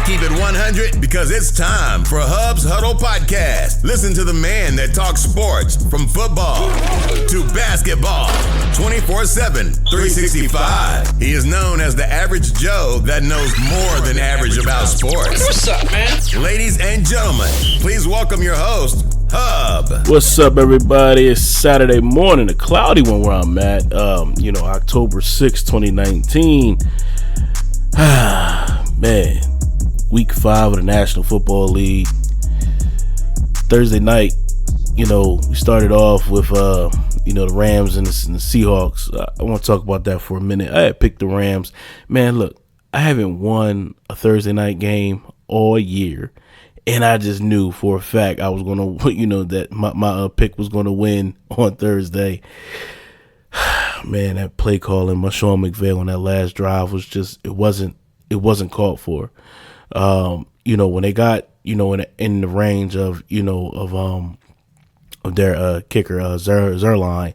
keep it 100 because it's time for Hub's Huddle Podcast. Listen to the man that talks sports from football to basketball 24/7, 365. He is known as the average Joe that knows more than average about sports. What's up, man? Ladies and gentlemen, please welcome your host, Hub. What's up, everybody? It's Saturday morning, a cloudy one where I'm at. October 6, 2019. Man, week 5 of the National Football League. Thursday night, we started off with, the Rams and the Seahawks. I want to talk about that for a minute. I had picked the Rams. Man, look, I haven't won a Thursday night game all year. And I just knew for a fact I was going to, that my pick was going to win on Thursday. Man, that play calling by Sean McVay on that last drive was just, it wasn't called for. When they got, in the range of their kicker, Zerline,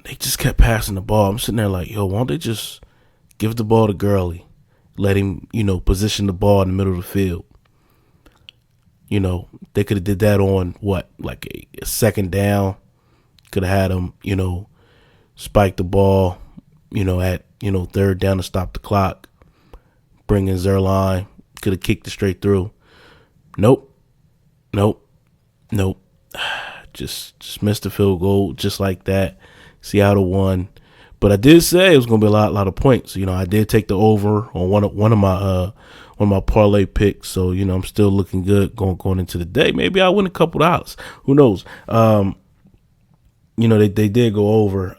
they just kept passing the ball. I'm sitting there like, why don't they just give the ball to Gurley, let him, position the ball in the middle of the field. They could have did that on a second down. Could have had him, spike the ball, at, third down to stop the clock. Bring in Zerline. Could have kicked it straight through. Nope. Just missed the field goal just like that. Seattle won. But I did say it was going to be a lot of points. I did take the over on one of my parlay picks. So, I'm still looking good going into the day. Maybe I'll win a couple dollars. Who knows? They did go over.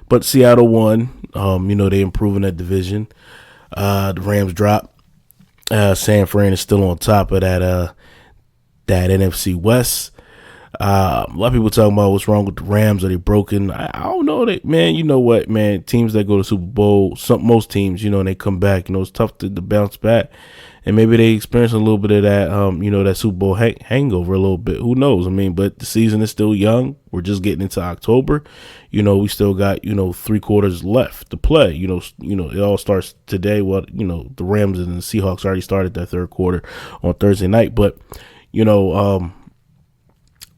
But Seattle won. They improving that division. The Rams dropped. San Fran is still on top of that NFC West. A lot of people talking about what's wrong with the Rams. Are they broken? I don't know. Man, you know what, man? Teams that go to Super Bowl, most teams, and they come back, it's tough to bounce back. And maybe they experience a little bit of that, that Super Bowl hangover a little bit. Who knows? But the season is still young. We're just getting into October. We still got, 3 quarters left to play. It all starts today. The Rams and the Seahawks already started their third quarter on Thursday night. But,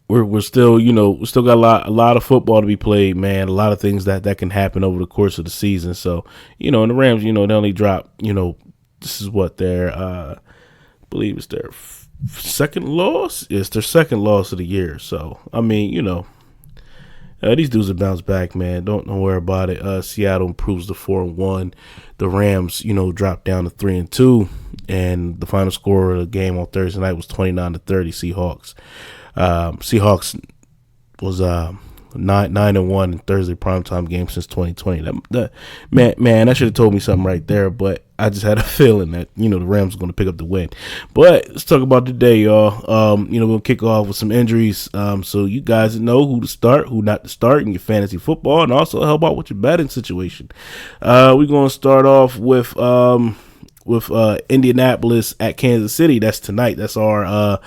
we're still, we still got a lot of football to be played, man. A lot of things that can happen over the course of the season. So, and the Rams, they only dropped, this is what their, I believe it's their second loss. It's their second loss of the year. So, these dudes have bounced back, man. Don't worry about it. Seattle improves to 4-1. The Rams, dropped down to 3-2, and the final score of the game on Thursday night was 29-30 Seahawks. Seahawks was 9-1 in Thursday primetime game since 2020. Man, that should have told me something right there, but I just had a feeling that the Rams were going to pick up the win. But let's talk about today, y'all. We'll kick off with some injuries, so you guys know who to start, who not to start in your fantasy football, and also help out with your betting situation. We're going to start off with Indianapolis at Kansas City. That's tonight. That's our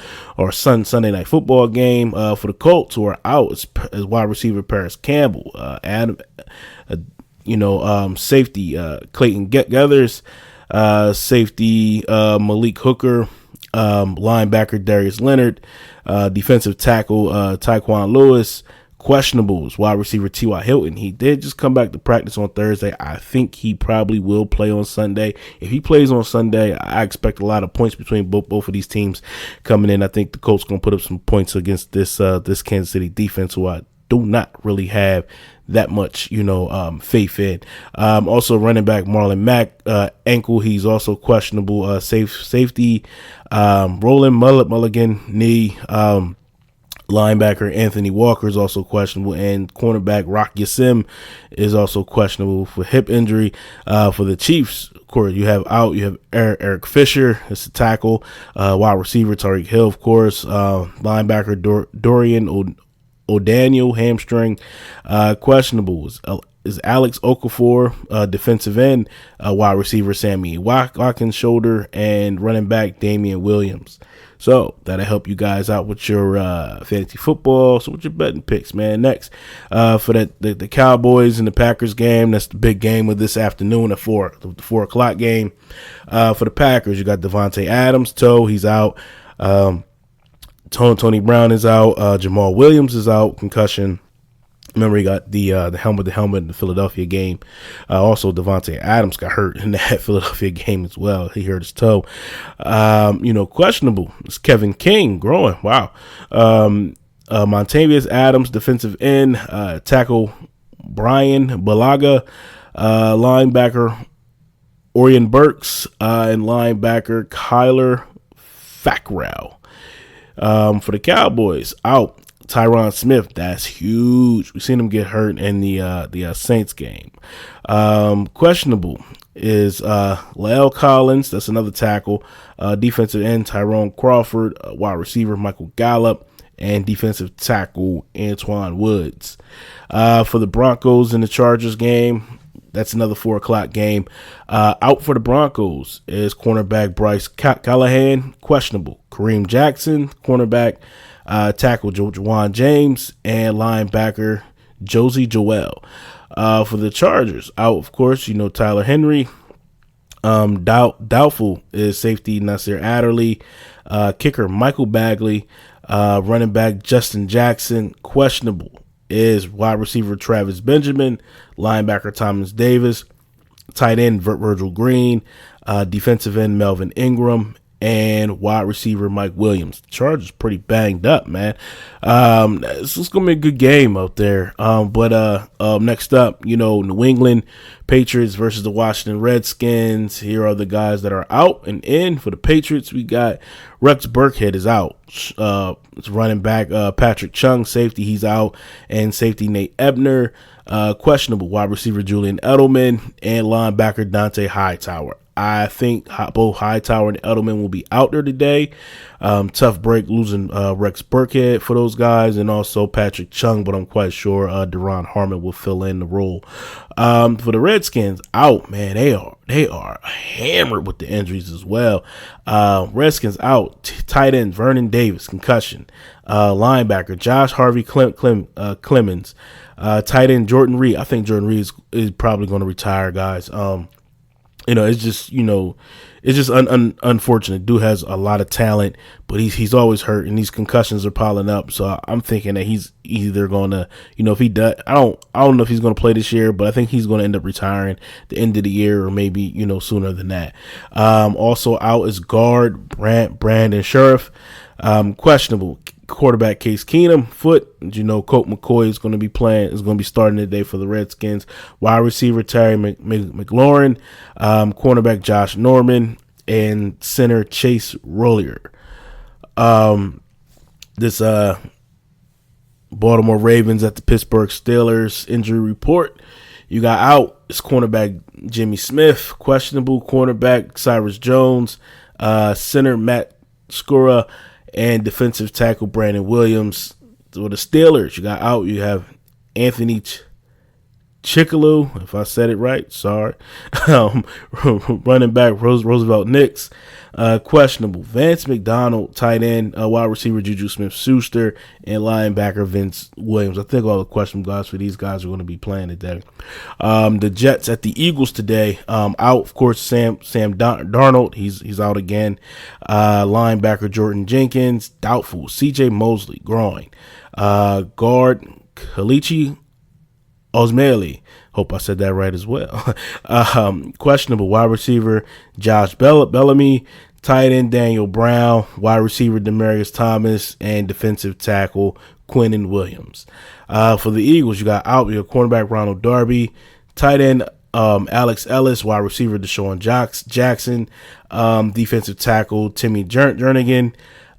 Sunday night football game for the Colts, who are out as wide receiver Paris Campbell, safety Clayton Geathers, safety Malik Hooker, linebacker Darius Leonard, defensive tackle Tyquan Lewis. Questionables, wide receiver T.Y. Hilton. He did just come back to practice on Thursday. I think he probably will play on Sunday. If he plays on Sunday, I expect a lot of points between both of these teams coming in. I think the Colts going to put up some points against this Kansas City defense, who I do not really have that much, faith in. Also, running back Marlon Mack, ankle, he's also questionable. Safety, Roland Mulligan, knee. Linebacker Anthony Walker is also questionable, and cornerback Rock Yassim is also questionable for hip injury. For the Chiefs, of course, you have Eric Fisher, it's a tackle, wide receiver Tariq Hill, of course, linebacker Dorian O'Daniel, hamstring. Questionable is is Alex Okafor, defensive end, wide receiver Sammy Watkins shoulder, and running back Damian Williams. So that'll help you guys out with your fantasy football. So with your betting picks, man. Next, for the Cowboys and the Packers game, that's the big game of this afternoon at the 4 o'clock game. For the Packers, you got Devontae Adams, he's out. Tony Brown is out. Jamal Williams is out, concussion. Remember, he got the helmet in the Philadelphia game. Also, Devontae Adams got hurt in that Philadelphia game as well. He hurt his toe. Questionable. It's Kevin King growing. Wow. Montavious Adams, defensive end. Tackle Brian Balaga. Linebacker Orion Burks. And linebacker Kyler Fackrell. For the Cowboys, out. Tyron Smith, that's huge. We've seen him get hurt in the Saints game. Questionable is Lael Collins, that's another tackle. Defensive end Tyrone Crawford, wide receiver Michael Gallup, and defensive tackle Antoine Woods. For the Broncos and the Chargers game, that's another 4 o'clock game. Out for the Broncos is cornerback Bryce Callahan, questionable. Kareem Jackson, cornerback. Tackle Juwan James, and linebacker Josie Joel. For the Chargers, out, of course, Tyler Henry. Doubtful is safety Nasir Adderley. Kicker Michael Bagley. Running back Justin Jackson. Questionable is wide receiver Travis Benjamin. Linebacker Thomas Davis. Tight end Virgil Green. Defensive end Melvin Ingram. And wide receiver Mike Williams. The Chargers pretty banged up, man. It's going to be a good game out there. But next up, New England Patriots versus the Washington Redskins. Here are the guys that are out and in. For the Patriots, we got Rex Burkhead is out. It's running back Patrick Chung, safety, he's out. And safety Nate Ebner. Questionable wide receiver Julian Edelman. And linebacker Dante Hightower. I think both Hightower and Edelman will be out there today. Tough break losing Rex Burkhead for those guys, and also Patrick Chung, but I'm quite sure Deron Harmon will fill in the role. For the Redskins, out, man, they are hammered with the injuries as well. Redskins out. Tight end Vernon Davis, concussion. Linebacker Josh Harvey Clemens. Tight end Jordan Reed. I think Jordan Reed is probably going to retire, guys. It's just, it's just unfortunate. Dude has a lot of talent, but he's always hurt, and these concussions are piling up. So I'm thinking that he's either going to, if he does, I don't know if he's going to play this year, but I think he's going to end up retiring the end of the year, or maybe, sooner than that. Also out is guard Brandon Sheriff. Questionable quarterback Case Keenum, foot. Colt McCoy is going to be starting today for the Redskins. Wide receiver Terry McLaurin, cornerback Josh Norman, and center Chase Rollier. This Baltimore Ravens at the Pittsburgh Steelers injury report. You got out is cornerback Jimmy Smith, questionable cornerback Cyrus Jones, center Matt Skura, and defensive tackle Brandon Williams. So the Steelers, you got out. You have Anthony Chickalo, if I said it right, sorry. Running back Roosevelt Nix, questionable. Vance McDonald, tight end, wide receiver Juju Smith-Schuster, and linebacker Vince Williams. I think all the questionable guys for these guys are going to be playing today. The Jets at the Eagles today, out, of course, Sam Darnold, he's out again. Linebacker Jordan Jenkins, doubtful. CJ Mosley, groin. Guard Kalichi Osmele, hope I said that right as well. Questionable wide receiver Josh Bellamy, tight end Daniel Brown, wide receiver Demaryius Thomas, and defensive tackle Quinnen Williams. For the Eagles, you got out your cornerback Ronald Darby, tight end Alex Ellis, wide receiver Deshaun Jackson, defensive tackle Timmy Jernigan,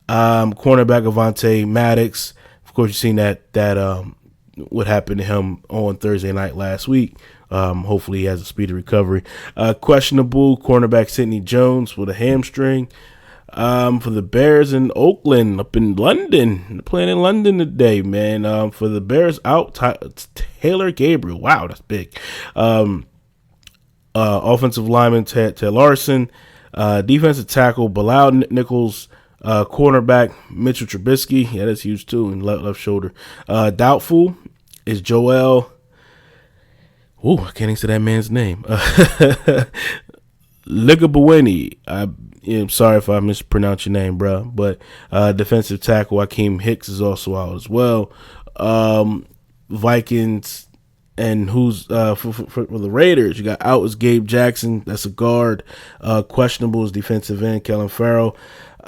cornerback Avonte Maddox. Of course, you've seen that what happened to him on Thursday night last week. Hopefully he has a speedy recovery. Questionable cornerback Sidney Jones with a hamstring. For the Bears in Oakland, up in London. They're playing in London today, man. For the Bears out, Taylor Gabriel. Wow, that's big. Offensive lineman Ted Larson. Defensive tackle Bilal Nichols. Cornerback Mitchell Trubisky. Yeah, that's huge too. And left shoulder. Doubtful is Joel. Ooh, I can't even say that man's name. Ligabueni. I'm sorry if I mispronounce your name, bro. But defensive tackle Akeem Hicks is also out as well. Vikings and who's for the Raiders? You got out is Gabe Jackson. That's a guard. Questionable is defensive end Kellen Farrell.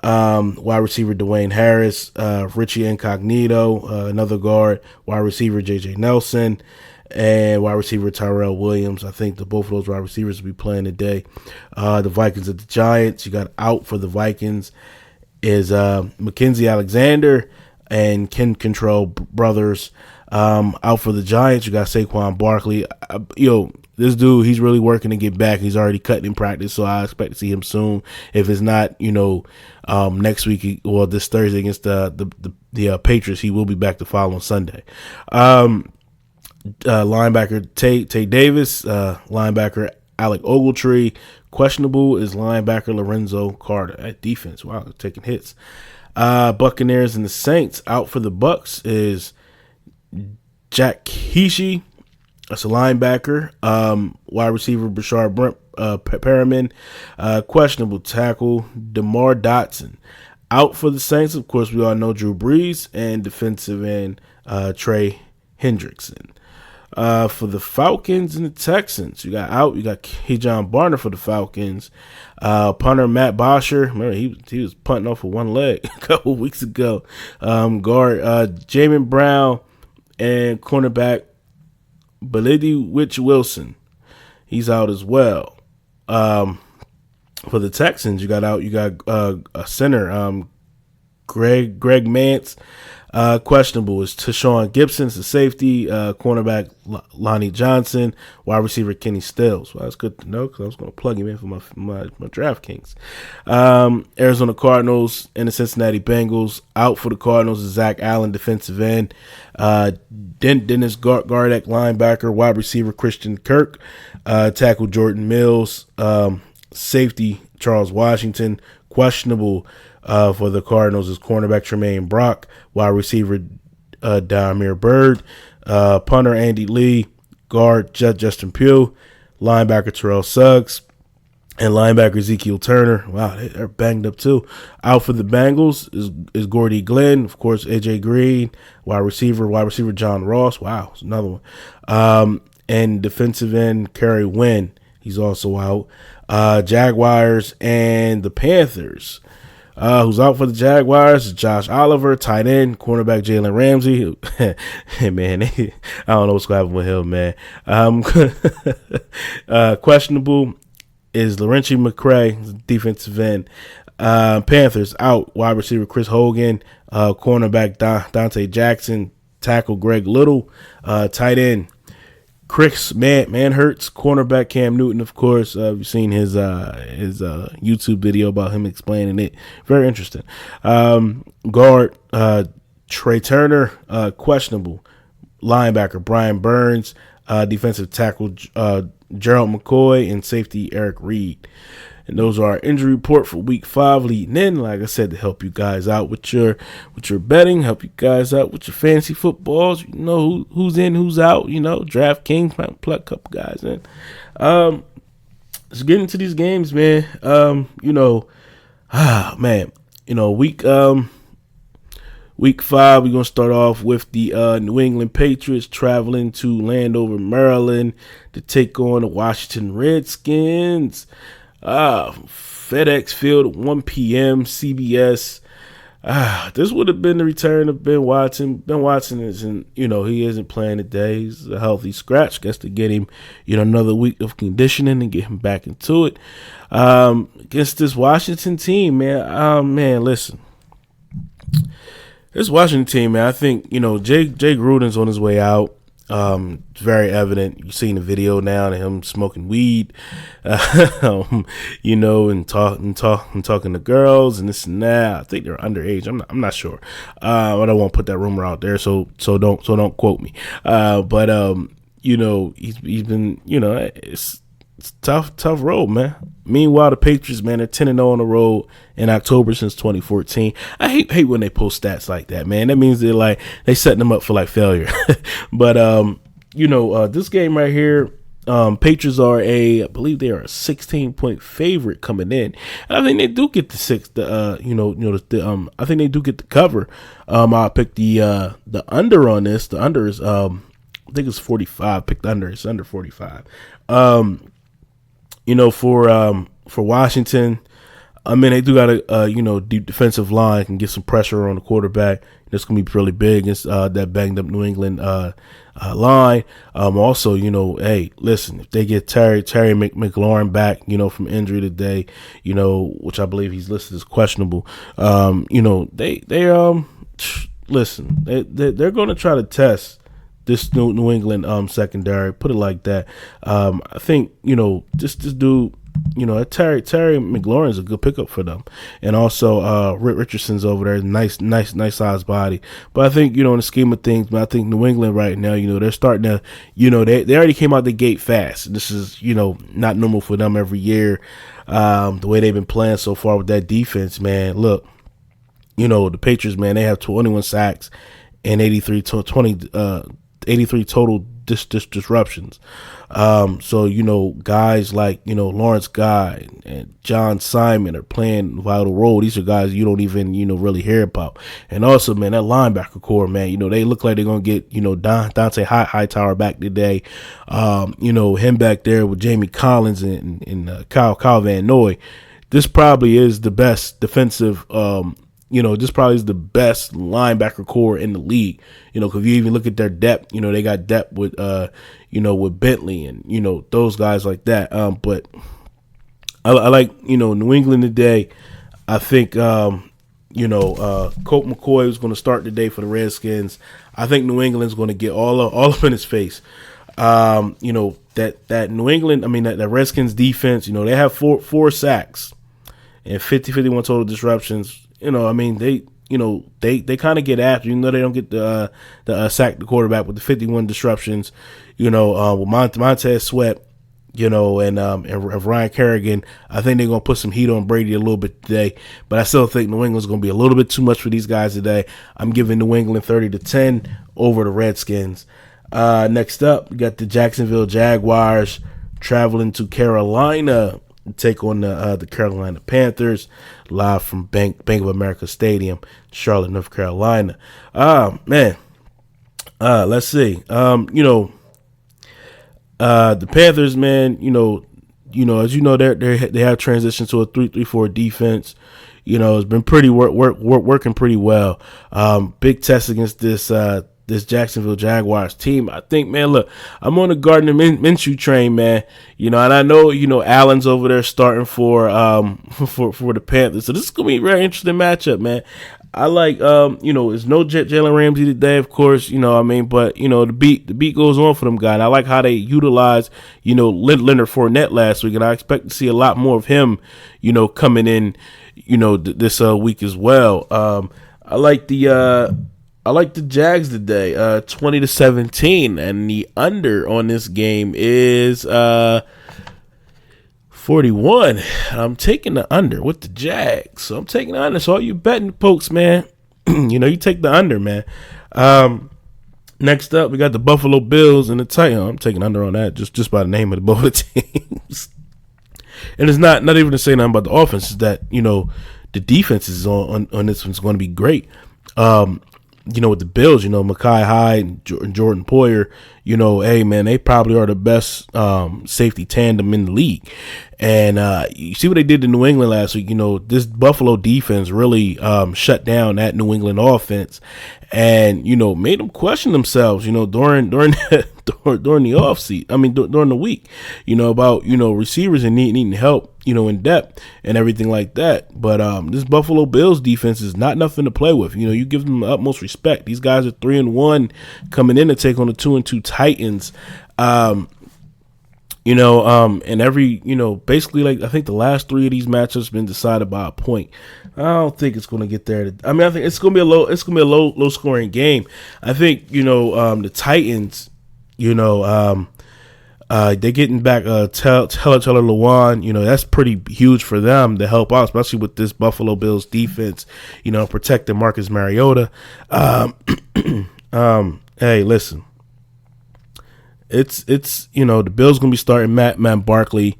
Wide receiver Dwayne Harris. Richie Incognito, another guard. Wide receiver JJ Nelson. And wide receiver Tyrell Williams. I think both of those wide receivers will be playing today. The Vikings at the Giants. You got out for the Vikings is Mackenzie Alexander and Ken Control brothers. Out for the Giants, you got Saquon Barkley. This dude, he's really working to get back. He's already cutting in practice, so I expect to see him soon. If it's not, next week or this Thursday against the Patriots, he will be back the following Sunday. Linebacker Tate Davis, linebacker Alec Ogletree. Questionable is linebacker Lorenzo Carter. At defense, wow, taking hits. Buccaneers and the Saints. Out for the Bucks is Jack Heeshy. That's a linebacker. Wide receiver Bashard Perriman. Questionable tackle DeMar Dotson. Out for the Saints, of course, we all know Drew Brees, and defensive end Trey Hendrickson. For the Falcons and the Texans, you got Kejon Barner for the Falcons. Punter Matt Bosher, remember he was punting off with one leg a couple weeks ago. Guard Jamin Brown and cornerback Belidi Witch Wilson, he's out as well. For the Texans, you got a center Greg Mance. Questionable is Tashawn Gibson, the safety, cornerback Lonnie Johnson, wide receiver Kenny Stills. Well, that's good to know because I was going to plug him in for my DraftKings. Arizona Cardinals and the Cincinnati Bengals. Out for the Cardinals is Zach Allen, defensive end. Dennis Gardeck, linebacker, wide receiver Christian Kirk, tackle Jordan Mills, safety Charles Washington. Questionable for the Cardinals is cornerback Tremaine Brock, wide receiver Dahmir Bird, punter Andy Lee, guard Justin Pugh, linebacker Terrell Suggs, and linebacker Ezekiel Turner. Wow, they're banged up too. Out for the Bengals is Gordy Glenn, of course AJ Green, wide receiver John Ross. Wow, it's another one. And defensive end Kerry Wynn, he's also out. Jaguars and the Panthers. Who's out for the Jaguars is Josh Oliver, tight end, cornerback Jalen Ramsey. Hey, man, I don't know what's going to happen with him, man. Questionable is Laurenti McCray, defensive end. Panthers out, wide receiver Chris Hogan, cornerback Dante Jackson, tackle Greg Little, tight end Chris Manhertz, cornerback Cam Newton, of course. You've seen his YouTube video about him explaining it. Very interesting. Guard Trey Turner, questionable. Linebacker Brian Burns, defensive tackle Gerald McCoy, and safety Eric Reed. And those are our injury report for week 5 leading in. Like I said, to help you guys out with your betting, help you guys out with your fantasy footballs. You know who's in, who's out. DraftKings might pluck a couple guys in. Let's get into these games, man. Week 5, we're gonna start off with the New England Patriots traveling to Landover, Maryland, to take on the Washington Redskins. FedEx Field at 1 p.m. CBS. This would have been the return of Ben Watson. Ben Watson isn't, he isn't playing today. He's a healthy scratch. Guess to get him, another week of conditioning and get him back into it. Against this Washington team, man. Listen, this Washington team, man. I think Jay Gruden's on his way out. It's very evident. You've seen the video now of him smoking weed, and talking to girls and this and that. I think they're underage. I'm not sure. I don't want to put that rumor out there, so don't quote me. But he's been, it's tough road, man. Meanwhile, the Patriots, man, they're 10-0 on the road in October since 2014. I hate when they post stats like that, man. That means they setting them up for failure. But this game right here, Patriots are I believe they are a 16-point favorite coming in, and I think they do get I think they do get the cover. I picked the under on this. The under is I think it's 45. Picked under. It's under 45. For Washington, I mean, they do got a deep defensive line, can get some pressure on the quarterback. That's going to be really big against that banged up New England line. Also, hey, listen, if they get Terry McLaurin back, from injury today, which I believe he's listed as questionable, listen, they're going to try to test this New England secondary, put it like that. I think this dude, Terry McLaurin is a good pickup for them, and also Richardson's over there, nice size body. But I think in the scheme of things, I think New England right now, they're starting to, they already came out the gate fast. This is not normal for them every year. The way they've been playing so far with that defense, man. Look, the Patriots, man, they have 21 sacks and 83 total disruptions. So, guys like, Lawrence Guy and John Simon are playing a vital role. These are guys you don't even, really hear about. And also, man, that linebacker core, man, they look like they're going to get, Dante Hightower back today. Him back there with Jamie Collins and Kyle Van Noy. This probably is the best defensive, this probably is the best linebacker core in the league. Because if you even look at their depth, they got depth with, with Bentley and, those guys like that. But I like, New England today. I think, Colt McCoy is going to start today for the Redskins. I think New England's going to get all up in his face. That New England, that Redskins defense, they have four sacks and 51 total disruptions. They kind of get after, they don't get the sack the quarterback with the 51 disruptions, with Montez Sweat, and Ryan Kerrigan. I think they're going to put some heat on Brady a little bit today, but I still think New England's going to be a little bit too much for these guys today. I'm giving New England 30-10 over the Redskins. Next up, we got the Jacksonville Jaguars traveling to Carolina to take on the Carolina Panthers, live from Bank of America Stadium, Charlotte, North Carolina. Man, let's see. The Panthers, man, as they have transitioned to a 3-3-4 defense. It's been pretty working pretty well. Big test against this Jacksonville Jaguars team. I think, man, look, I'm on the Gardner Minshew train, man. And I know, Allen's over there starting for the Panthers. So this is gonna be a very interesting matchup, man. I like, it's no Jalen Ramsey today, of course, but the beat goes on for them guys. I like how they utilize, Leonard Fournette last week, and I expect to see a lot more of him, coming in, this week as well. I like the Jags today, 20-17, and the under on this game is 41. I'm taking the under with the Jags, so I'm taking the under. So all you betting folks, man, you take the under, man. Next up, we got the Buffalo Bills and the Titans. I'm taking under on that just by the name of the both teams. And it's not even to say nothing about the offense. It's that the defense is on this one's going to be great. With the Bills, Mekhi Hyde and Jordan Poyer, hey, man, they probably are the best safety tandem in the league. And you see what they did to New England last week. This Buffalo defense really shut down that New England offense and, made them question themselves, during the offseason. During the week, about, receivers and needing help, in depth and everything like that. But this Buffalo Bills defense is not nothing to play with. You give them the utmost respect. These guys are 3-1 coming in to take on the 2-2 Titans. And every, basically, like, I think the last 3 of these matchups been decided by a point. I don't think it's going to get there. I think it's going to be a low scoring game. I think, the Titans, they're getting back Taylor Lewan. That's pretty huge for them to help out, especially with this Buffalo Bills defense, protecting Marcus Mariota. Hey, listen. It's the Bills gonna be starting Matt Barkley.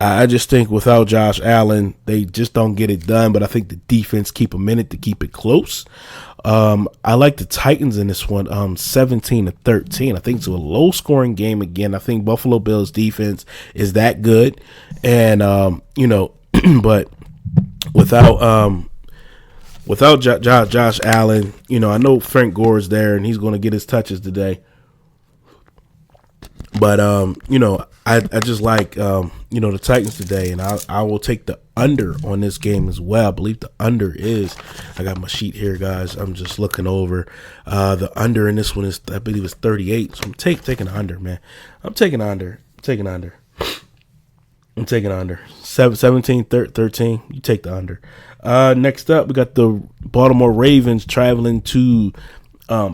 I just think without Josh Allen, they just don't get it done. But I think the defense keep a minute to keep it close. I like the Titans in this one, 17-13. I think it's a low scoring game again. I think Buffalo Bills defense is that good, and but without Josh Allen, I know Frank Gore is there and he's going to get his touches today. But, I just like, the Titans today, and I will take the under on this game as well. I believe the under is, I got my sheet here, guys. I'm just looking over. The under in this one is, I believe it's 38. So I'm taking the under, man. I'm taking under. 17-13. You take the under. Next up, we got the Baltimore Ravens traveling to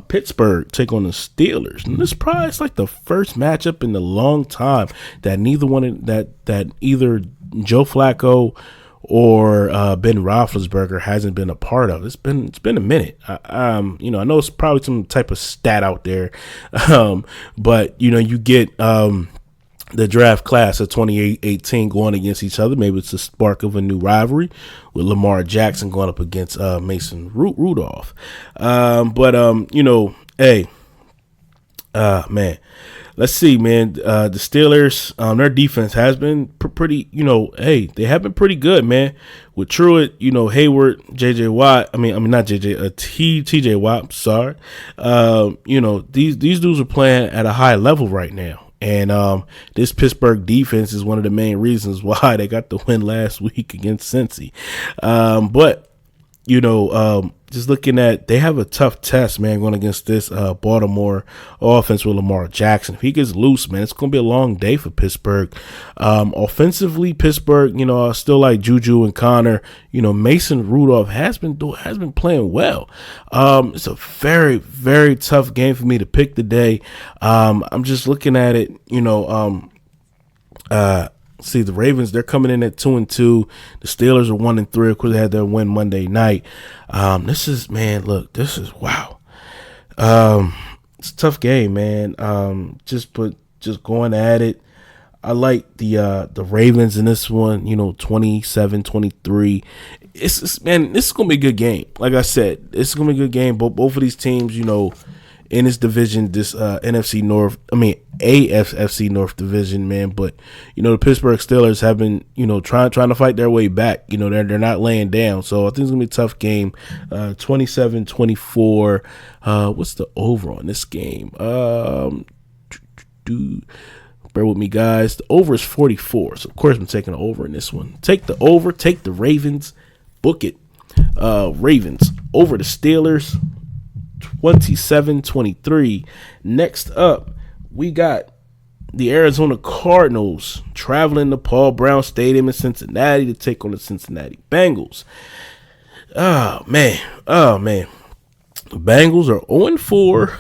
Pittsburgh, take on the Steelers. And this probably is like the first matchup in a long time that either Joe Flacco or Ben Roethlisberger hasn't been a part of. It's been a minute. I know it's probably some type of stat out there, but you get the draft class of 2018 going against each other. Maybe it's a spark of a new rivalry with Lamar Jackson going up against Mason Rudolph. Man, let's see, man. The Steelers, their defense has been pretty, they have been pretty good, man. With Truitt, Hayward, J.J. Watt. Not J.J. T.J. Watt. Sorry. These dudes are playing at a high level right now. And this Pittsburgh defense is one of the main reasons why they got the win last week against Cincy. Just looking at, they have a tough test, man, going against this Baltimore offense with Lamar Jackson. If he gets loose, man, it's going to be a long day for Pittsburgh. Offensively, Pittsburgh, I still like Juju and Connor. Mason Rudolph has been playing well. It's a very, very tough game for me to pick today. I'm just looking at it, see, the Ravens, they're coming in at 2-2. The Steelers are 1-3. Of course, they had their win Monday night. This is wow. It's a tough game, man. Just going at it. I like the Ravens in this one, 27-23. This is going to be a good game. Like I said, this is going to be a good game. Both of these teams, in this division, this AFC North division, man. But the Pittsburgh Steelers have been trying to fight their way back. They're not laying down. So I think it's gonna be a tough game. 27-24. What's the over on this game? Bear with me, guys. The over is 44. So of course I'm taking the over in this one. Take the over. Take the Ravens. Book it. Ravens over the Steelers. 27-23. Next up, we got the Arizona Cardinals traveling to Paul Brown Stadium in Cincinnati to take on the Cincinnati Bengals. Oh, man. The Bengals are 0-4.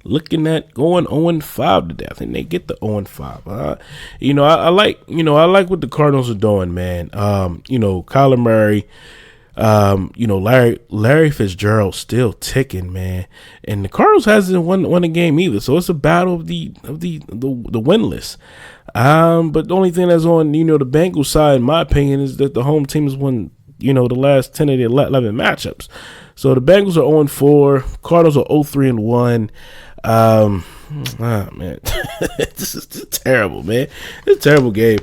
Looking at going 0-5 today. I think they get the 0-5. I like what the Cardinals are doing, man. Kyler Murray. Larry Fitzgerald still ticking, man, and the Cardinals hasn't won a game either, so it's a battle of the winless. But the only thing that's on the Bengals side, in my opinion, is that the home team has won the last 10 of the 11 matchups. So the Bengals are 0-4, Cardinals are 0-3-1. Man, this is terrible, man. It's a terrible game.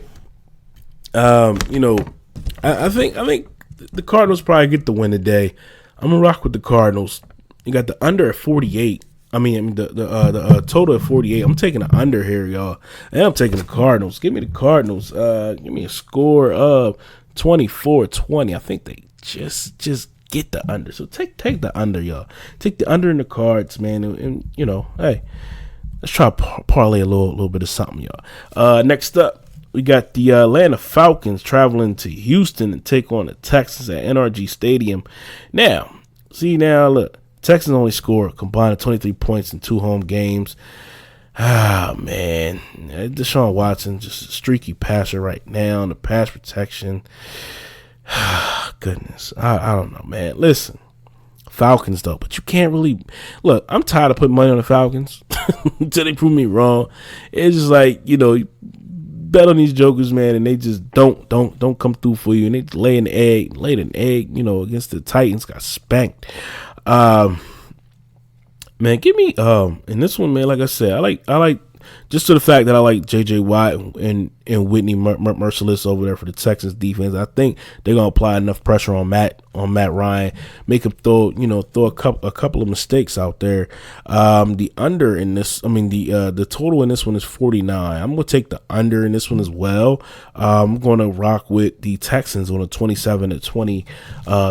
I think the Cardinals probably get the win today. I'm gonna rock with the Cardinals. You got the under at 48. The total at 48. I'm taking the under here, y'all. And I'm taking the Cardinals. Give me the Cardinals. Give me a score of 24-20. I think they just get the under. So take the under, y'all. Take the under in the Cards, man. And hey, Let's try to parlay a little bit of something, y'all. Next up, we got the Atlanta Falcons traveling to Houston and take on the Texans at NRG Stadium. Now, look, Texans only score a combined 23 points in 2 home games. Ah, man. Deshaun Watson, just a streaky passer right now. The pass protection. Goodness. I don't know, man. Listen, Falcons, though. But you can't really... Look, I'm tired of putting money on the Falcons until they prove me wrong. It's just like, you bet on these jokers, man, and they just don't come through for you. And they laid an egg, against the Titans, got spanked. Man, give me in this one, man. Like I said, I like just to the fact that I like J.J. Watt and Whitney Merciless over there for the Texans defense. I think they're gonna apply enough pressure on Matt Ryan, make him throw a couple of mistakes out there. The under in this, the total in this one is 49. I'm gonna take the under in this one as well. I'm gonna rock with the Texans on a 27-20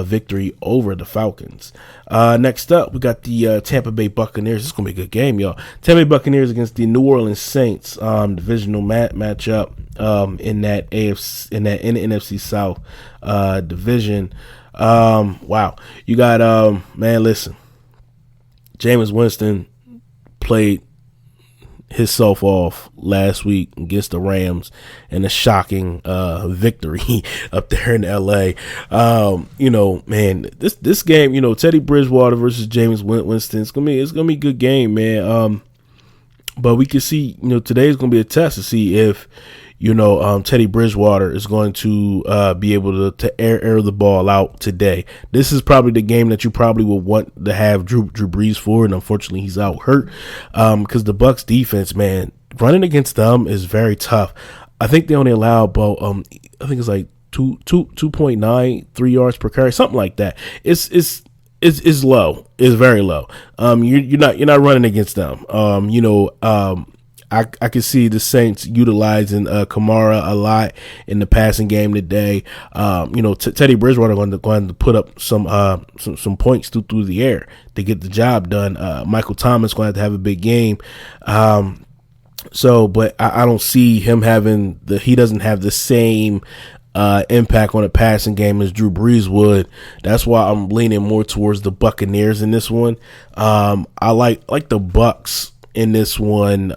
victory over the Falcons. Next up, we got the Tampa Bay Buccaneers. This is gonna be a good game, y'all. Tampa Bay Buccaneers against the New Orleans Saints, divisional matchup in the NFC South division. Wow, you got man. Listen, Jameis Winston played himself off last week against the Rams in a shocking victory up there in LA. Man, this game, Teddy Bridgewater versus Jameis Winston, it's gonna be a good game, man. But we can see, today's gonna be a test to see if Teddy Bridgewater is going to be able to air the ball out today. This is probably the game that you probably will want to have Drew Brees for, and unfortunately he's out hurt because the Bucs defense, man, running against them is very tough. I think they only allow about I think it's like 2.93 yards per carry, something like that. It's low. It's very low. You're not running against them. I can see the Saints utilizing Kamara a lot in the passing game today. Teddy Bridgewater going to put up some points through the air to get the job done. Michael Thomas going to have a big game. But I don't see him having he doesn't have the same impact on the passing game as Drew Brees would. That's why I'm leaning more towards the Buccaneers in this one. I like the Bucs in this one.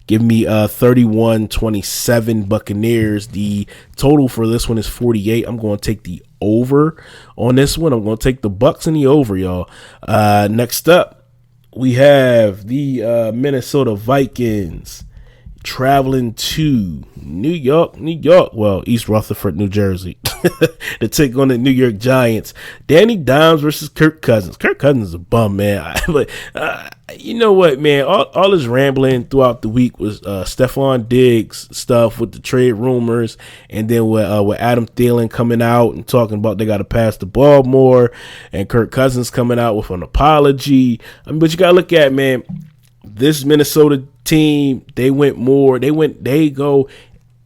Give me 31-27 Buccaneers. The total for this one is 48. I'm going to take the over on this one. I'm going to take the Bucs and the over, y'all. Next up, we have the Minnesota Vikings traveling to New York, well, East Rutherford, New Jersey, to take on the New York Giants. Danny Dimes versus Kirk Cousins. Kirk Cousins is a bum, man. But you know what, man? All this rambling throughout the week was Stephon Diggs stuff with the trade rumors, and then with Adam Thielen coming out and talking about they got to pass the ball more, and Kirk Cousins coming out with an apology. But you got to look at, man, this Minnesota team, they go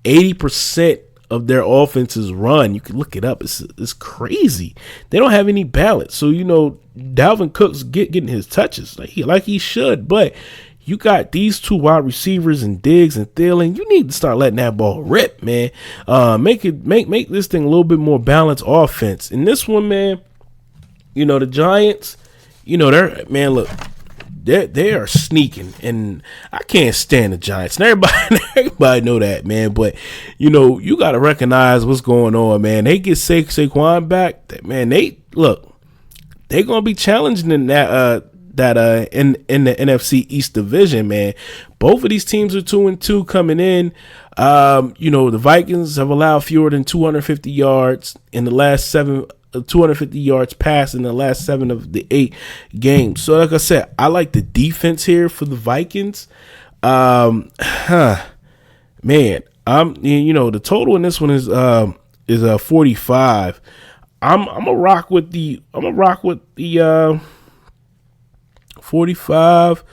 80% of their offenses run. You can look it up. It's crazy. They don't have any balance. So, Dalvin Cook's getting his touches like he should, but you got these two wide receivers and Diggs and Thielen. You need to start letting that ball rip, man. Make this thing a little bit more balanced offense. In this one, man, the Giants, look, they are sneaking, and I can't stand the Giants. And everybody know that, man. But you got to recognize what's going on, man. They get Saquon back, man. They're gonna be challenging in that in the NFC East division, man. Both of these teams are 2-2 coming in. The Vikings have allowed fewer than 250 yards in the last 7. 250 yards passed in the last 7 of the 8 games. So like I said, I like the defense here for the Vikings. Man, the total in this one is 45. I'm gonna rock with the 45.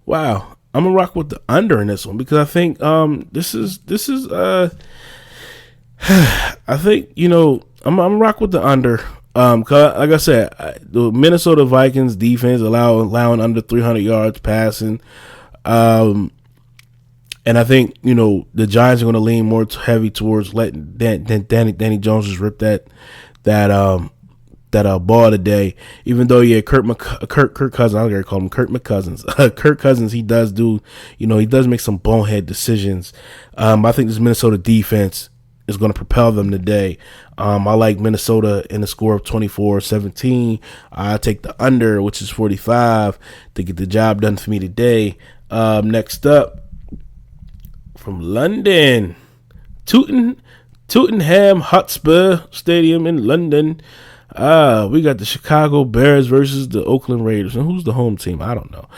Wow. I'm gonna rock with the under in this one because I think this is I think I'm gonna rock with the under. Cause like I said, the Minnesota Vikings defense allowing under 300 yards passing. And I think, the Giants are going to lean more heavy towards letting Danny Jones just rip that ball today. Even though, Kirk Cousins, I'm going to call him Kirk McCousins. Kirk Cousins, he does make some bonehead decisions. I think this Minnesota defense is going to propel them today. I like Minnesota in the score of 24-17. I take the under, which is 45, to get the job done for me today. Next up, from London, Tottenham Hotspur Stadium in London. We got the Chicago Bears versus the Oakland Raiders. And who's the home team? I don't know.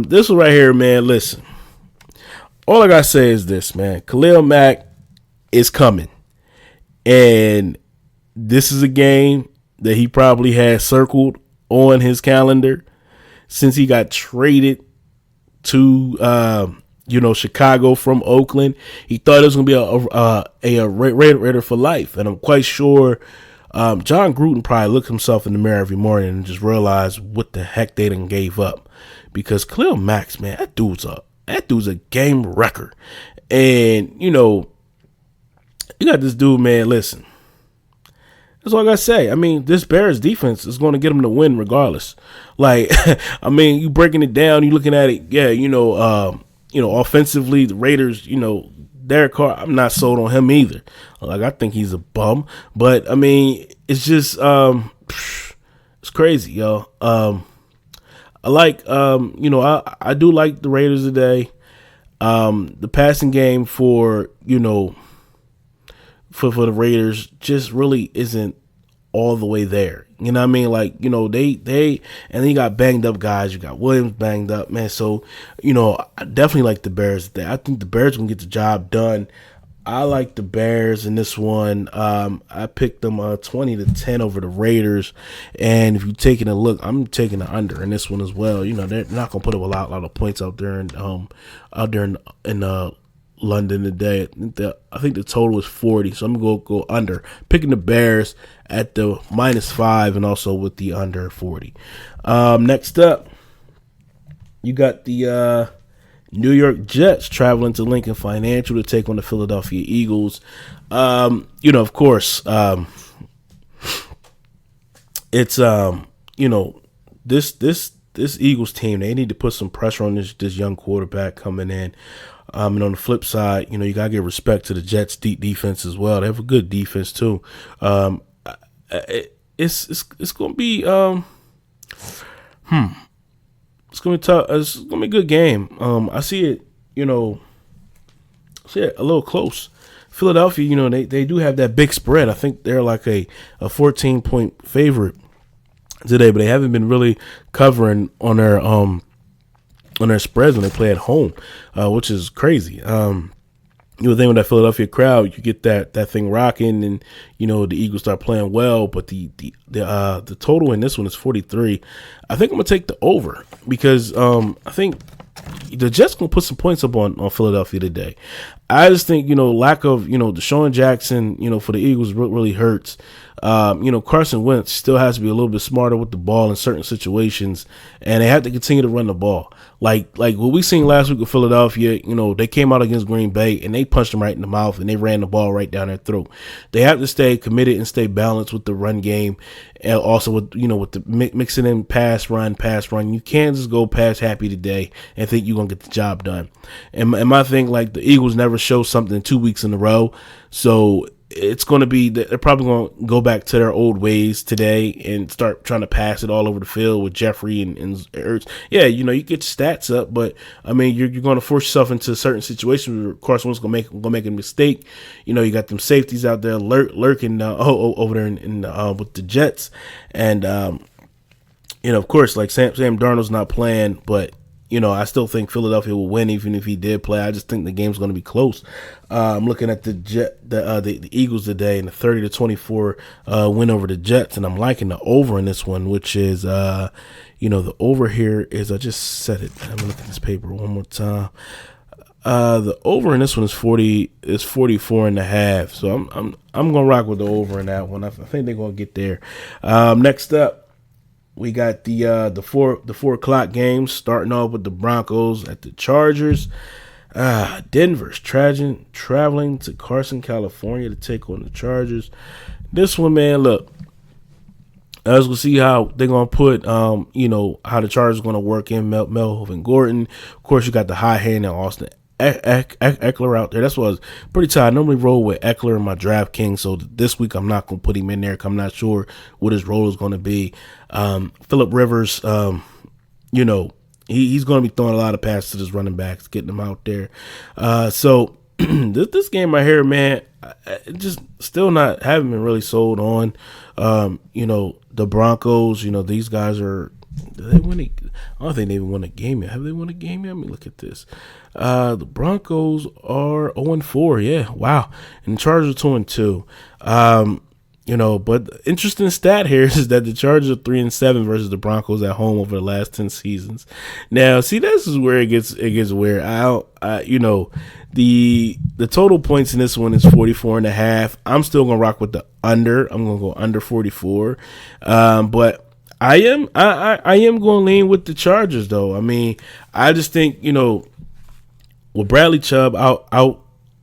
This one right here, man, listen. All I got to say is this, man. Khalil Mack is coming. And this is a game that he probably had circled on his calendar since he got traded to Chicago from Oakland. He thought it was going to be a Raider for life. And I'm quite sure John Gruden probably looked himself in the mirror every morning and just realized what the heck they done gave up. Because Khalil Mack, man, that dude's a game wrecker. And, you got this dude, man, listen. That's all I got to say. I mean, this Bears defense is going to get them to win regardless. Like, I mean, you breaking it down, you looking at it, offensively, the Raiders, Derek Carr, I'm not sold on him either. Like, I think he's a bum. But, I mean, it's just, it's crazy, yo. I like, I do like the Raiders today. The passing game for the Raiders just really isn't all the way there. You know what I mean? Like, they and then you got banged up guys. You got Williams banged up, man. So, I definitely like the Bears today. I think the Bears going to get the job done. I like the Bears in this one. I picked them 20-10 over the Raiders. And if you're taking a look, I'm taking the under in this one as well. They're not going to put up a lot of points out there in London today. I think the total is 40, so I'm gonna go under. Picking the Bears at the -5 and also with the under 40. Next up, you got the New York Jets traveling to Lincoln Financial to take on the Philadelphia Eagles. Of course, it's this Eagles team, they need to put some pressure on this young quarterback coming in. And on the flip side, you got to give respect to the Jets' deep defense as well. They have a good defense too. It's going to be it's going to be tough. It's going to be a good game. I see it, a little close. Philadelphia, they do have that big spread. I think they're like a 14-point favorite today, but they haven't been really covering on their spreads when they play at home, which is crazy. You would think with that Philadelphia crowd, you get that thing rocking, and the Eagles start playing well. But the total in this one is 43. I think I'm gonna take the over because I think the Jets gonna put some points up on Philadelphia today. I just think lack of Deshaun Jackson for the Eagles really hurts. Carson Wentz still has to be a little bit smarter with the ball in certain situations, and they have to continue to run the ball. Like what we seen last week with Philadelphia, they came out against Green Bay and they punched them right in the mouth and they ran the ball right down their throat. They have to stay committed and stay balanced with the run game, and also with the mixing in pass run. You can't just go pass happy today and think you're gonna get the job done. And my thing, like, the Eagles never show something 2 weeks in a row, so it's going to be, they're probably going to go back to their old ways today and start trying to pass it all over the field with Jeffrey and Ertz. Yeah, you get your stats up, but I mean, you're going to force yourself into certain situations where Carson Wentz going to make a mistake. You got them safeties out there lurking over there in with the Jets, and of course, like Sam Darnold's not playing, but I still think Philadelphia will win even if he did play. I just think the game's going to be close. I'm looking at the Eagles today and the 30-24 win over the Jets, and I'm liking the over in this one, which is the over here is, I just said it. I'm looking at this paper one more time. The over in this one is 44.5. So I'm gonna rock with the over in that one. I think they're gonna get there. Next up, we got the 4 o'clock games starting off with the Broncos at the Chargers. Denver's traveling to Carson, California to take on the Chargers. This one, man, look, I was gonna see how they're gonna put, how the Chargers are gonna work in Melvin Gordon. Of course, you got the high hand and Austin Eckler out there. That's what I was pretty tired. I normally roll with Eckler in my DraftKings, so this week I'm not gonna put him in there because I'm not sure what his role is gonna be. Phillip Rivers, he's going to be throwing a lot of passes to his running backs, getting them out there. So this game right here, man, I just still haven't been really sold on. The Broncos, these guys are. Did they win? I don't think they even won a game yet. Have they won a game yet? Let me look at this. The Broncos are 0-4. Yeah, wow. And the Chargers are 2-2. But the interesting stat here is that the Chargers are 3-7 versus the Broncos at home over the last 10 seasons. Now, see, this is where it gets weird. The total points in this one is 44.5. I'm still gonna rock with the under. I'm gonna go under 44. But I am going to lean with the Chargers, though. I mean, I just think with Bradley Chubb out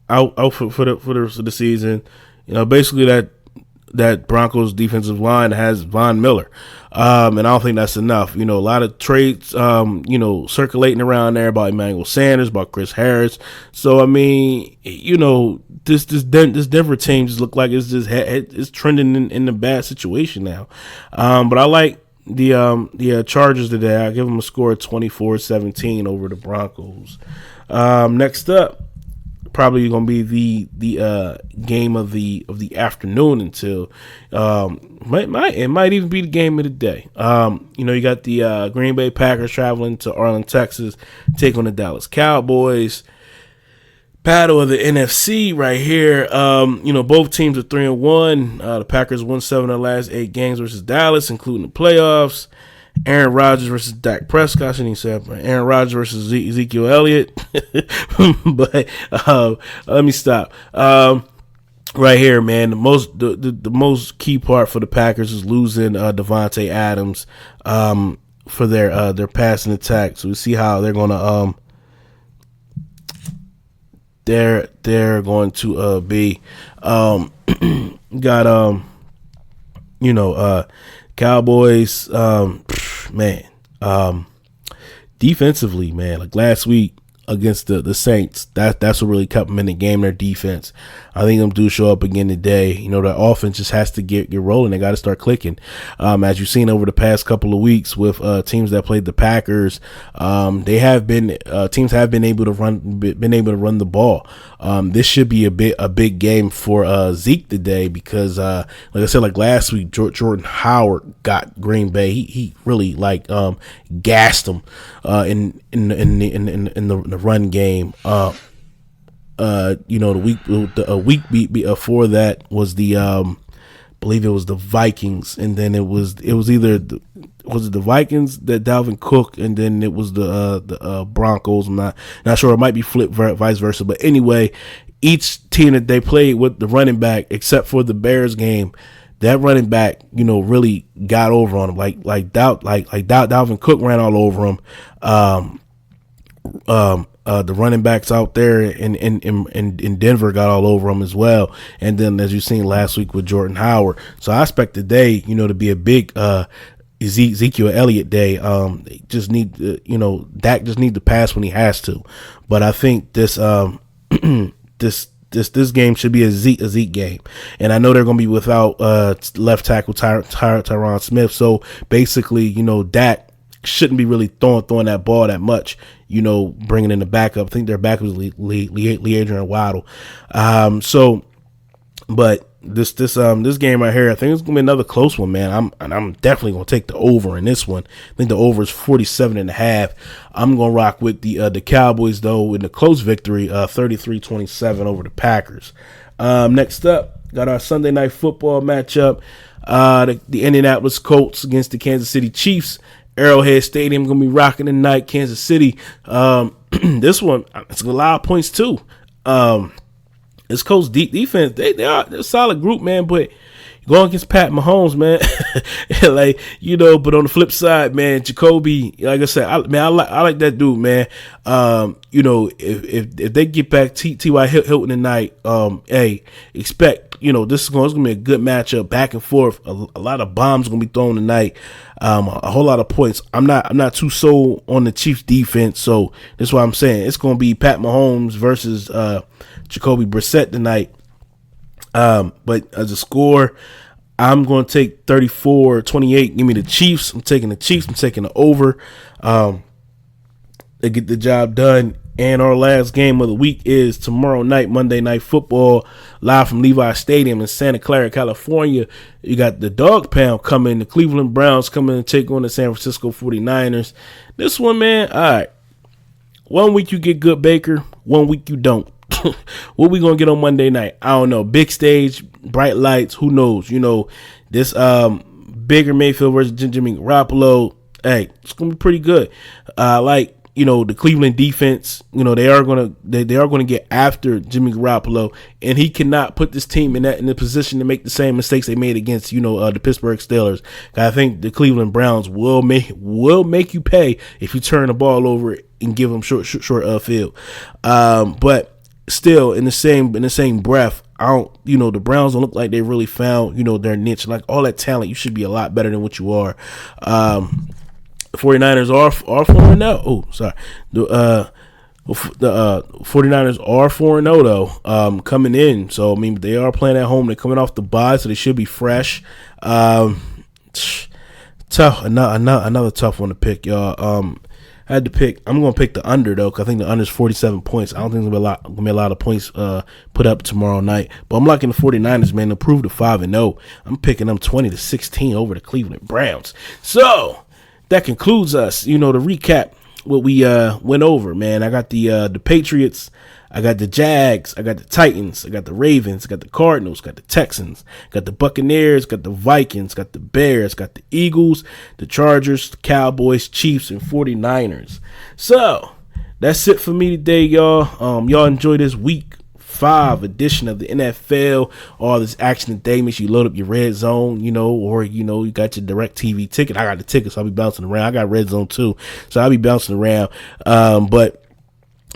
for the season, basically that Broncos defensive line has Von Miller. And I don't think that's enough. A lot of trades, circulating around there about Emmanuel Sanders, about Chris Harris. So, I mean, this Denver team just look like it's trending in a bad situation now. But I like the Chargers today. I give them a score of 24-17 over the Broncos. Next up, probably going to be the game of the afternoon until it might even be the game of the day. You got the Green Bay Packers traveling to Arlington, Texas, take on the Dallas Cowboys. Battle of the NFC right here. Both teams are 3-1. The Packers won 7 of the last 8 games versus Dallas, including the playoffs. Aaron Rodgers versus Dak Prescott. I shouldn't even say Aaron Rodgers versus Ezekiel Elliott. But let me stop. Right here, man. The most key part for the Packers is losing Devontae Adams for their passing attack. So we see how they're gonna they're going to be got Cowboys, defensively, man, like last week against the Saints, that's what really kept them in the game, their defense. I think them do show up again today. The offense just has to get rolling. They got to start clicking. As you've seen over the past couple of weeks with teams that played the Packers, teams have been able to run the ball. This should be a big game for Zeke today because, like I said, like last week, Jordan Howard got Green Bay. He really gassed them in the run game. The week before that was the believe it was the Vikings, and then it was either the Vikings that Dalvin Cook, and then it was the Broncos. I'm not sure. It might be flipped vice versa, but anyway, each team that they played with the running back, except for the Bears game, that running back, really got over on him. Like Dalvin Cook ran all over him. The running backs out there in Denver got all over them as well. And then, as you've seen last week with Jordan Howard. So I expect today, to be a big Ezekiel Elliott day. They just need, Dak just need to pass when he has to. But I think this this game should be a Zeke game. And I know they're going to be without left tackle Tyron Smith. So basically, Dak shouldn't be really throwing that ball that much, bringing in the backup. I think their backup was Lee Adrian Waddle. But this game right here, I think it's gonna be another close one, man. I'm definitely gonna take the over in this one. I think the over is 47.5. I'm gonna rock with the Cowboys though in the close victory, 33-27 over the Packers. Next up, got our Sunday night football matchup. The Indianapolis Colts against the Kansas City Chiefs. Arrowhead Stadium gonna be rocking tonight. Kansas City. This one, it's a lot of points too. This Colts defense, they're a solid group, man. But going against Pat Mahomes, man. Like, but on the flip side, man, Jacoby, like I said, I like that dude, man. If they get back T.Y. Hilton tonight, hey, expect, this is going to be a good matchup, back and forth. A lot of bombs going to be thrown tonight. A whole lot of points. I'm not too sold on the Chiefs defense, so that's why I'm saying it's going to be Pat Mahomes versus Jacoby Brissett tonight. But as a score, I'm going to take 34-28. Give me the Chiefs. I'm taking the Chiefs. I'm taking the over. They get the job done. And our last game of the week is tomorrow night, Monday Night Football, live from Levi Stadium in Santa Clara, California. You got the Dog Pound coming. The Cleveland Browns coming and take on the San Francisco 49ers. This one, man, all right. 1 week you get good Baker. 1 week you don't. What we gonna get on Monday night? I don't know. Big stage, bright lights. Who knows? This Baker Mayfield versus Jimmy Garoppolo. Hey, it's gonna be pretty good. The Cleveland defense. They are gonna get after Jimmy Garoppolo, and he cannot put this team in the position to make the same mistakes they made against the Pittsburgh Steelers. I think the Cleveland Browns will make you pay if you turn the ball over and give them short field. But still, in the same breath, the Browns don't look like they really found, their niche. Like, all that talent, you should be a lot better than what you are. The 49ers are 4-0. Oh, sorry. The 49ers are 4-0 though, coming in. So, I mean, they are playing at home. They're coming off the bye, so they should be fresh. Tough. Another tough one to pick, y'all. I had to pick. I'm going to pick the under though, because I think the under is 47 points. I don't think there's going to be a lot of points put up tomorrow night. But I'm liking the 49ers, man, to improve to 5-0. I'm picking them 20-16 over the Cleveland Browns. So that concludes us. To recap what we went over, man. I got the Patriots. I got the Jags, I got the Titans, I got the Ravens, I got the Cardinals, got the Texans, got the Buccaneers, got the Vikings, got the Bears, got the Eagles, the Chargers, the Cowboys, Chiefs, and 49ers. So that's it for me today, y'all. Y'all enjoy this week 5 edition of the NFL. All this action today. Make sure you load up your Red Zone, or you got your Direct TV ticket. I got the ticket, so I'll be bouncing around. I got Red Zone too, so I'll be bouncing around. But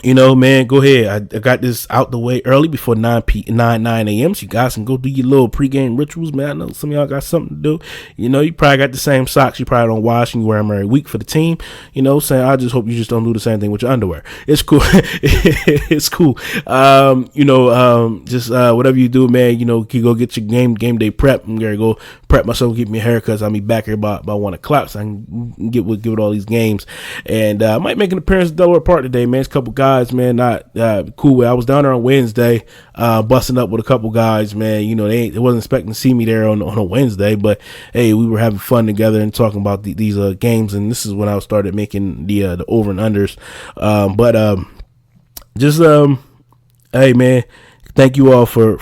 man, go ahead. I got this out the way early before 9 a.m. So you guys can go do your little pregame rituals, man. I know some of y'all got something to do. You probably got the same socks you probably don't wash and you wear them every week for the team. Saying, I just hope you just don't do the same thing with your underwear. It's cool. It's cool. Just whatever you do, man, you go get your game day prep. I'm going to go prep myself, get me a haircut. I'll be back here by 1 o'clock so I can get with all these games. And I might make an appearance at Delaware Park today, man. It's a couple guys, man, not cool. I was down there on Wednesday, busting up with a couple guys, man. They wasn't expecting to see me there on a Wednesday, but hey, we were having fun together and talking about these games, and this is when I started making the over and unders. Hey, man. Thank you all for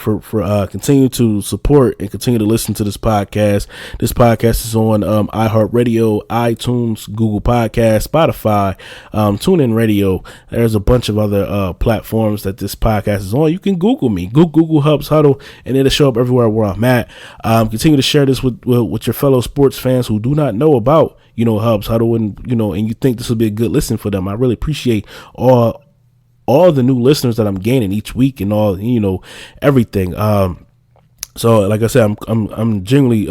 continuing to support and continue to listen to this podcast. This podcast is on iHeartRadio, iTunes, Google Podcasts, Spotify, TuneIn Radio. There's a bunch of other platforms that this podcast is on. You can Google me, Google Hubs Huddle, and it'll show up everywhere where I'm at. Continue to share this with your fellow sports fans who do not know about Hubs Huddle, and and you think this will be a good listen for them. I really appreciate all the new listeners that I'm gaining each week and all, everything. So like I said, I'm genuinely,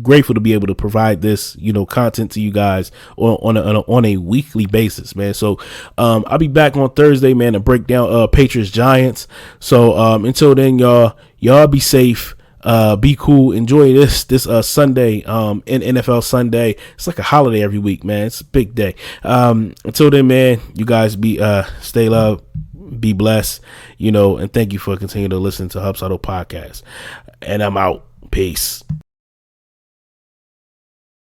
grateful to be able to provide this, content to you guys on a weekly basis, man. So, I'll be back on Thursday, man, to break down, Patriots Giants. So, until then, y'all be safe. Be cool. Enjoy this Sunday, in NFL Sunday. It's like a holiday every week, man. It's a big day. Until then, man, you guys stay loved, be blessed, and thank you for continuing to listen to Hubs Huddle Podcast. And I'm out. Peace.